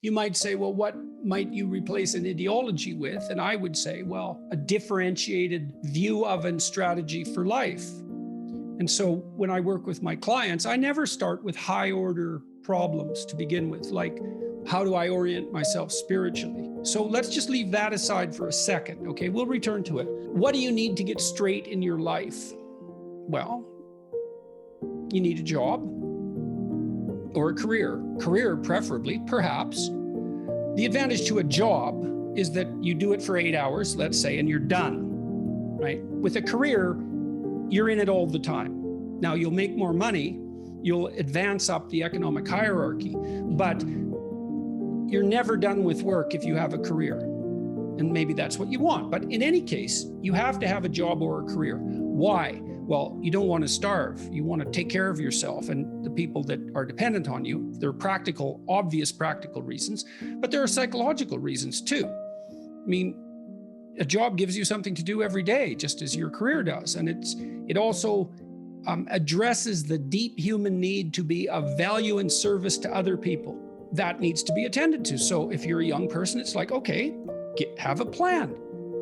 You might say, well, what might you replace an ideology with? And I would say, well, a differentiated view of and strategy for life. And so when I work with my clients, I never start with high order problems to begin with, like how do I orient myself spiritually? So let's just leave that aside for a second, okay? We'll return to it. What do you need to get straight in your life? Well, you need a job or a career. Career preferably, perhaps. The advantage to a job is that you do it for 8 hours, let's say, and you're done, right? With a career, you're in it all the time. Now, you'll make more money, you'll advance up the economic hierarchy, but you're never done with work if you have a career. And maybe that's what you want. But in any case, you have to have a job or a career. Why? Well, you don't want to starve. You want to take care of yourself and the people that are dependent on you. There are practical, obvious practical reasons, but there are psychological reasons too. I mean, a job gives you something to do every day, just as your career does. And it also addresses the deep human need to be of value and service to other people. That needs to be attended to. So if you're a young person, it's like, okay, have a plan.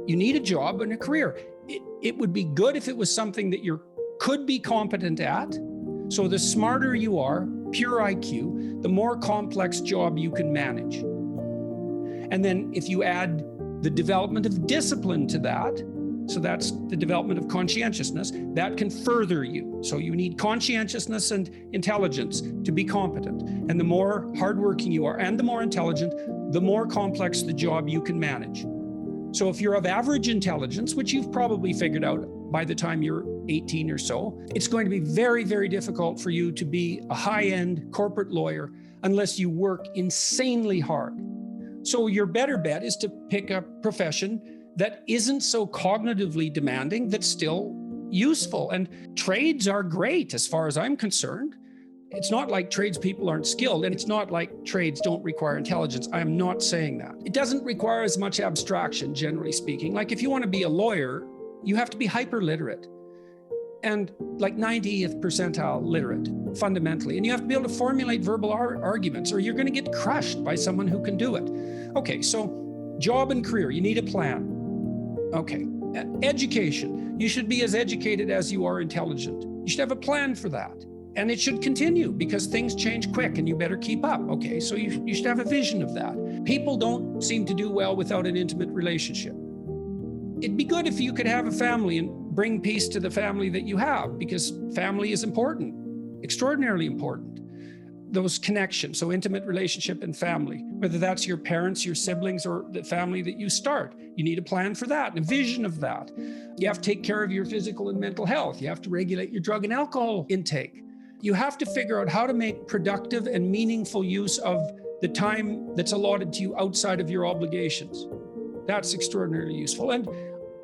You need a job and a career. It would be good if it was something that you could be competent at. So the smarter you are, pure IQ, the more complex job you can manage. And then if you add the development of discipline to that, so that's the development of conscientiousness, that can further you. So you need conscientiousness and intelligence to be competent. And the more hardworking you are and the more intelligent, the more complex the job you can manage. So if you're of average intelligence, which you've probably figured out by the time you're 18 or so, it's going to be very, very difficult for you to be a high-end corporate lawyer unless you work insanely hard. So your better bet is to pick a profession that isn't so cognitively demanding, that's still useful. And trades are great as far as I'm concerned. It's not like tradespeople aren't skilled, and it's not like trades don't require intelligence. I am not saying that. It doesn't require as much abstraction, generally speaking. Like if you want to be a lawyer, you have to be hyper-literate and like 90th percentile literate, fundamentally. And you have to be able to formulate verbal arguments, or you're going to get crushed by someone who can do it. Okay, so job and career, you need a plan. Okay, education, you should be as educated as you are intelligent. You should have a plan for that. And it should continue because things change quick and you better keep up. Okay, so you should have a vision of that. People don't seem to do well without an intimate relationship. It'd be good if you could have a family and bring peace to the family that you have, because family is important, extraordinarily important. Those connections, so intimate relationship and family, whether that's your parents, your siblings, or the family that you start, you need a plan for that and a vision of that. You have to take care of your physical and mental health. You have to regulate your drug and alcohol intake. You have to figure out how to make productive and meaningful use of the time that's allotted to you outside of your obligations. That's extraordinarily useful. And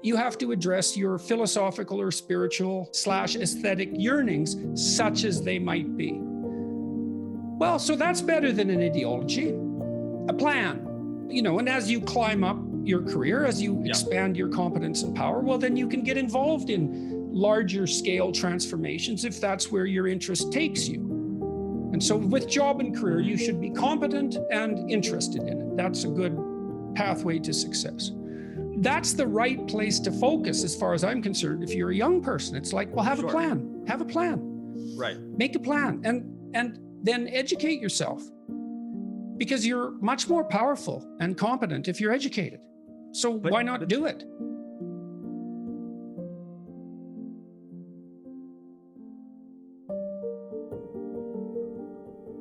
you have to address your philosophical or spiritual / aesthetic yearnings, such as they might be. Well, so that's better than an ideology, a plan, and as you climb up your career, as you expand your competence and power, well, then you can get involved in larger scale transformations if that's where your interest takes you. And so with job and career, you should be competent and interested in it. That's a good pathway to success. That's the right place to focus as far as I'm concerned. If you're a young person, it's like, well, have a plan, have a plan. Right. Make a plan and then educate yourself, because you're much more powerful and competent if you're educated. So why not do it?